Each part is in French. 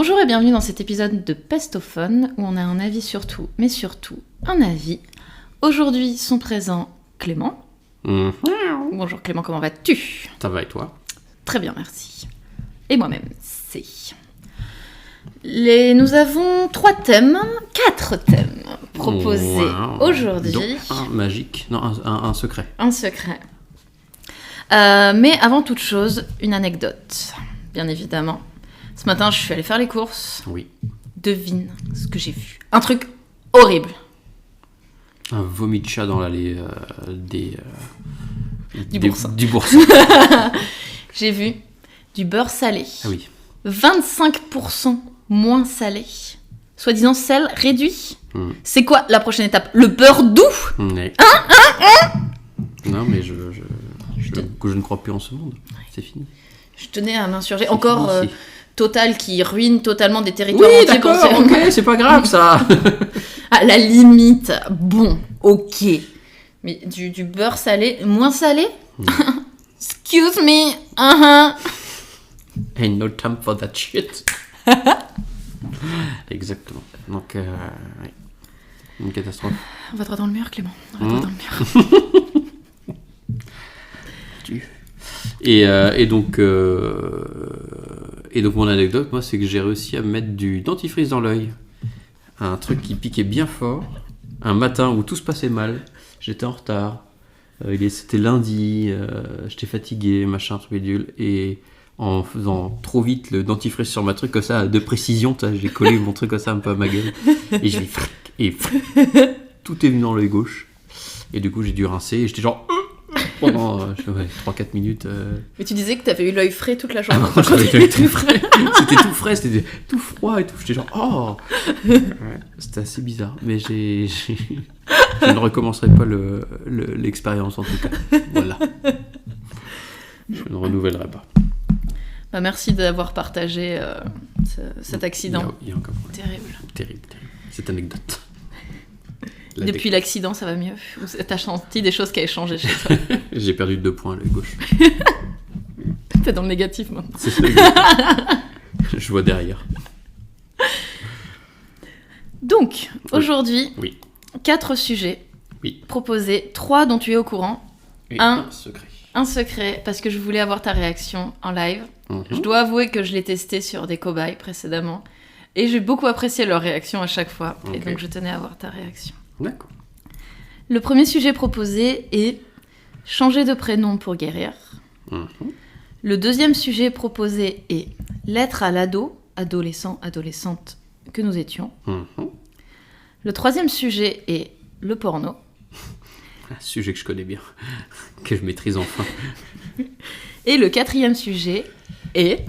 Bonjour et bienvenue dans cet épisode de Pestophone où on a un avis sur tout, mais surtout un avis. Aujourd'hui sont présents Clément. Bonjour Clément, comment vas-tu ? Ça va et toi ? Très bien, merci. Et moi-même, c'est... Nous avons 4 thèmes proposés aujourd'hui. Donc un magique, non un secret. Un secret. Mais avant toute chose, une anecdote, bien évidemment. Ce matin, je suis allée faire les courses. Oui. Devine ce que j'ai vu. Un truc horrible. Un vomi de chat dans l'allée Du boursin. Du boursin. J'ai vu du beurre salé. Ah oui. 25% moins salé. Soi-disant sel réduit. C'est quoi la prochaine étape ? Le beurre doux ? Mais... Non, mais je ne crois plus en ce monde. C'est fini. Je tenais à m'insurger. Encore Total qui ruine totalement des territoires oui, entiers. d'accord, ok, c'est pas grave ça. À la limite, bon, ok. Mais du beurre salé, moins salé ? Excuse me, Ain't no time for that shit. Exactement. Donc, ouais. Une catastrophe. On va droit dans le mur, Clément. On va droit dans le mur. Et donc mon anecdote, moi, c'est que j'ai réussi à mettre du dentifrice dans l'œil. Un truc qui piquait bien fort. Un matin où tout se passait mal. J'étais en retard. C'était lundi. J'étais fatigué, machin, truc bidule. Et en faisant trop vite le dentifrice sur ma truc, comme ça, de précision, j'ai collé mon truc comme ça un peu à ma gueule. Et je l'ai tout est venu dans l'œil gauche. Et du coup, j'ai dû rincer. Et j'étais genre... pendant 3-4 minutes. Mais tu disais que t'avais eu l'œil frais toute la journée. J'avais l'œil tout frais. C'était tout frais, c'était tout froid et tout. J'étais genre, oh ouais, c'était assez bizarre. Mais je ne recommencerai pas l'expérience en tout cas. Voilà. Je ne renouvellerai pas. Bah, merci d'avoir partagé cet accident. Il y a encore terrible. Cette anecdote. Depuis l'accident, ça va mieux. T'as senti des choses qui avaient changé chez toi. J'ai perdu 2 points, l'œil gauche. T'es dans le négatif maintenant. C'est ça. Je vois derrière. Donc, aujourd'hui, 4 sujets proposés, 3 dont tu es au courant. Et un secret. Un secret, parce que je voulais avoir ta réaction en live. Je dois avouer que je l'ai testé sur des cobayes précédemment. Et j'ai beaucoup apprécié leur réaction à chaque fois. Et donc, je tenais à avoir ta réaction. D'accord. Le premier sujet proposé est changer de prénom pour guérir. Le deuxième sujet proposé est l'être à adolescent, adolescente que nous étions. Le troisième sujet est le porno. Un sujet que je connais bien, que je maîtrise enfin. Et le quatrième sujet est...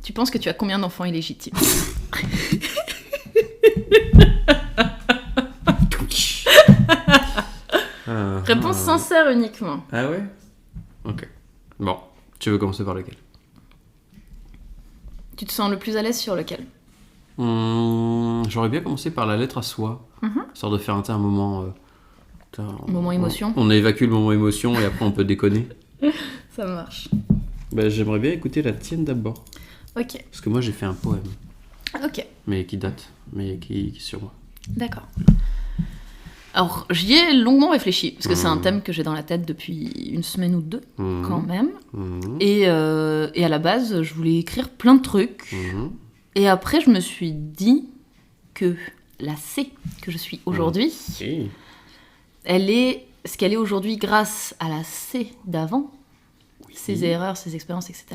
Tu penses que tu as combien d'enfants illégitimes ? Réponse sincère uniquement. Ah ouais ? Ok. Bon, tu veux commencer par lequel ? Tu te sens le plus à l'aise sur lequel ? J'aurais bien commencé par la lettre à soi, histoire de faire un moment... moment émotion. On évacue le moment émotion et après on peut déconner. Ça marche. Bah, j'aimerais bien écouter la tienne d'abord. Ok. Parce que moi j'ai fait un poème. Ok. Mais qui date, mais qui est sur moi. D'accord. Alors, j'y ai longuement réfléchi, parce que c'est un thème que j'ai dans la tête depuis 1 semaine ou 2, quand même. Et à la base, je voulais écrire plein de trucs. Et après, je me suis dit que la C que je suis aujourd'hui, elle est ce qu'elle est aujourd'hui grâce à la C d'avant, ses erreurs, ses expériences, etc.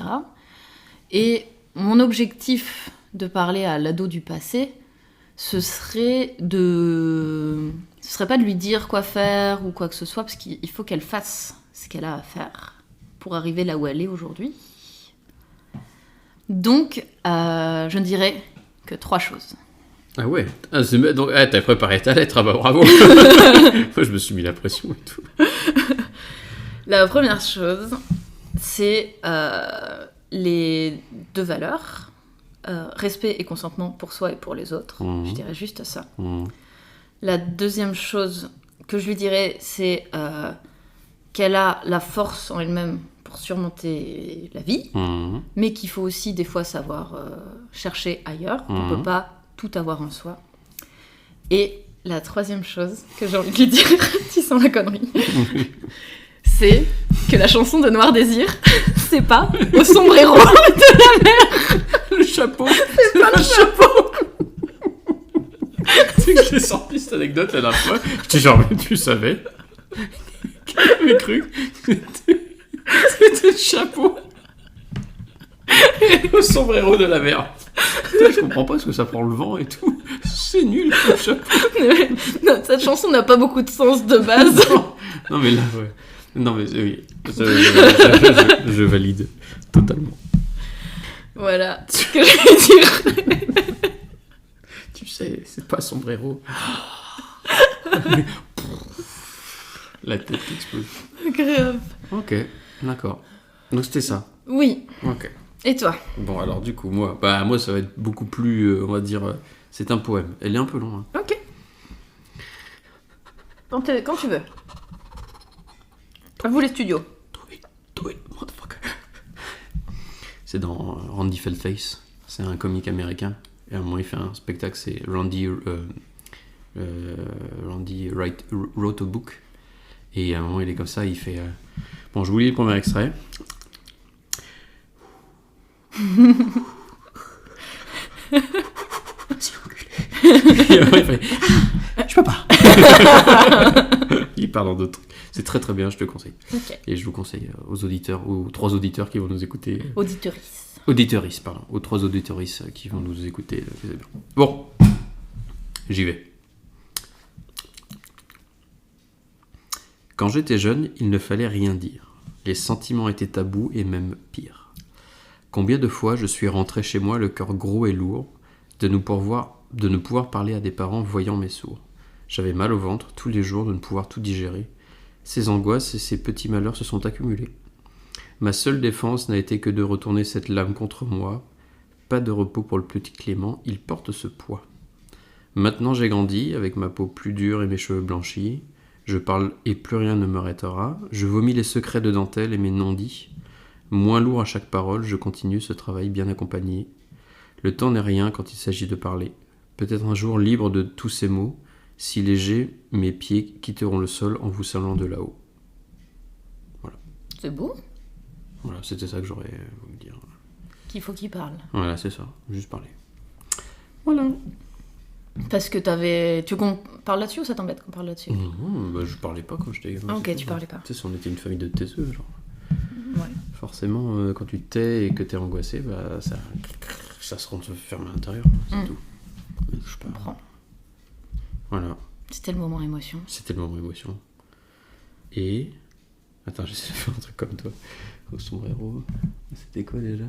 Et mon objectif de parler à l'ado du passé, ce serait pas de lui dire quoi faire ou quoi que ce soit, parce qu'il faut qu'elle fasse ce qu'elle a à faire pour arriver là où elle est aujourd'hui. Donc, je ne dirais que 3 choses. Ah ouais, donc, t'as préparé ta lettre, ah bah bravo. Moi je me suis mis la pression et tout. La première chose, c'est les 2 valeurs, respect et consentement pour soi et pour les autres. Je dirais juste ça. La deuxième chose que je lui dirais, c'est qu'elle a la force en elle-même pour surmonter la vie, mais qu'il faut aussi des fois savoir chercher ailleurs. On ne peut pas tout avoir en soi. Et la troisième chose que j'ai envie de lui dire, tu sens la connerie, c'est que la chanson de Noir Désir, c'est pas au sombrero de la mer. Le chapeau. C'est pas le chapeau. Tu sais que j'ai sorti cette anecdote la dernière fois. Je t'ai genre, mais tu savais. J'avais cru que c'était le chapeau. Au sombrero de la mer. Putain, je comprends pas parce que ça prend le vent et tout. C'est nul le chapeau. Non, cette chanson n'a pas beaucoup de sens de base. Non mais là, ouais. Non mais oui. Je valide totalement. Voilà ce que je vais dire. Tu sais, c'est pas sombrero. La tête qui explose. Grave. Ok, d'accord. Donc c'était ça. Oui. Ok. Et toi? Bon alors du coup moi ça va être beaucoup plus, on va dire, c'est un poème. Elle est un peu longue. Hein. Ok. Quand tu veux. À vous les studios. Do it, motherfucker. C'est dans Randy Feldface. C'est un comique américain. Et à un moment il fait un spectacle, c'est Randy wrote a book. Et à un moment il est comme ça, il fait... Bon, je vous lis le premier extrait. Et après, il fait je peux pas. Il parle en d'autres trucs. C'est très très bien, je te conseille. Okay. Et je vous conseille aux auditeurs, aux 3 auditeurs qui vont nous écouter. Auditeuris, pardon. Aux 3 auditeuristes qui vont nous écouter. C'est bien. Bon, j'y vais. Quand j'étais jeune, il ne fallait rien dire. Les sentiments étaient tabous et même pire. Combien de fois je suis rentré chez moi le cœur gros et lourd de ne pouvoir parler à des parents voyant mes sourds. J'avais mal au ventre tous les jours de ne pouvoir tout digérer. Ces angoisses et ces petits malheurs se sont accumulés. Ma seule défense n'a été que de retourner cette lame contre moi. Pas de repos pour le petit Clément, il porte ce poids. Maintenant j'ai grandi, avec ma peau plus dure et mes cheveux blanchis. Je parle et plus rien ne m'arrêtera. Je vomis les secrets de dentelle et mes non-dits. Moins lourd à chaque parole, je continue ce travail bien accompagné. Le temps n'est rien quand il s'agit de parler. Peut-être un jour libre de tous ces mots, si léger, mes pieds quitteront le sol en vous saluant de là-haut. Voilà. C'est beau. Voilà, c'était ça que j'aurais voulu dire. Qu'il faut qu'il parle. Voilà, c'est ça. Juste parler. Voilà. Parce que tu parles là-dessus ou ça t'embête qu'on parle là-dessus? Non, je parlais pas quand j'étais gamin. Ah, ok, tu parlais pas. Tu sais, si on était une famille de taiseux, genre. Ouais. Forcément, quand tu tais et que t'es angoissé, ça se ferme à l'intérieur, c'est tout. Je comprends. Voilà. C'était le moment émotion. Et... Attends, j'essaie de faire un truc comme toi. Au sombrero. C'était quoi déjà?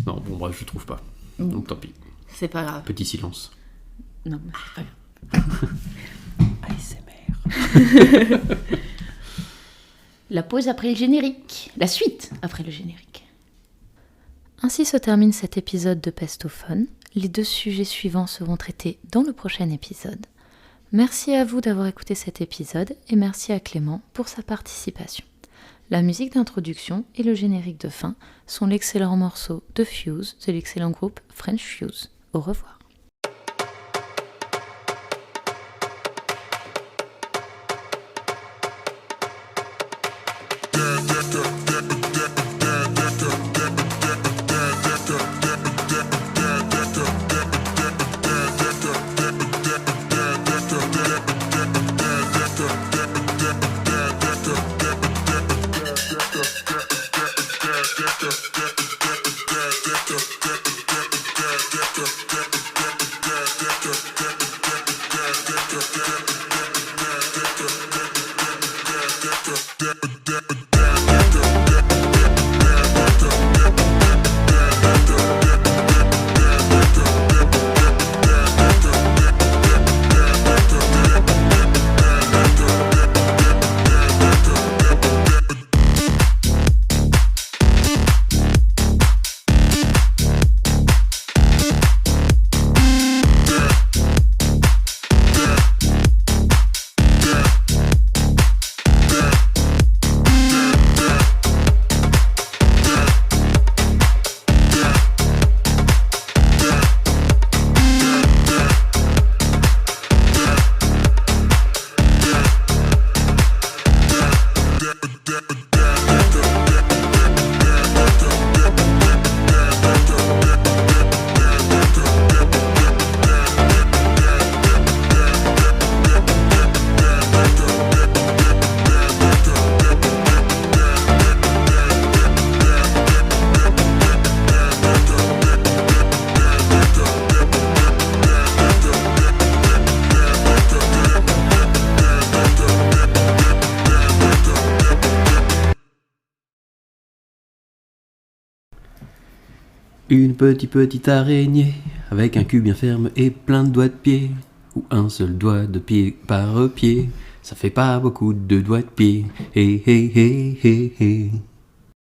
Non, bon, bref, je trouve pas. Donc tant pis. C'est pas grave. Petit silence. Non, mais c'est pas grave. ASMR. La pause après le générique. La suite après le générique. Ainsi se termine cet épisode de Pestophone. Les 2 sujets suivants seront traités dans le prochain épisode. Merci à vous d'avoir écouté cet épisode et merci à Clément pour sa participation. La musique d'introduction et le générique de fin sont l'excellent morceau de Fuse de l'excellent groupe French Fuse. Au revoir. Une petite araignée, avec un cul bien ferme et plein de doigts de pied. Ou un seul doigt de pied par pied. Ça fait pas beaucoup de doigts de pied. Hé hé hé hé hé.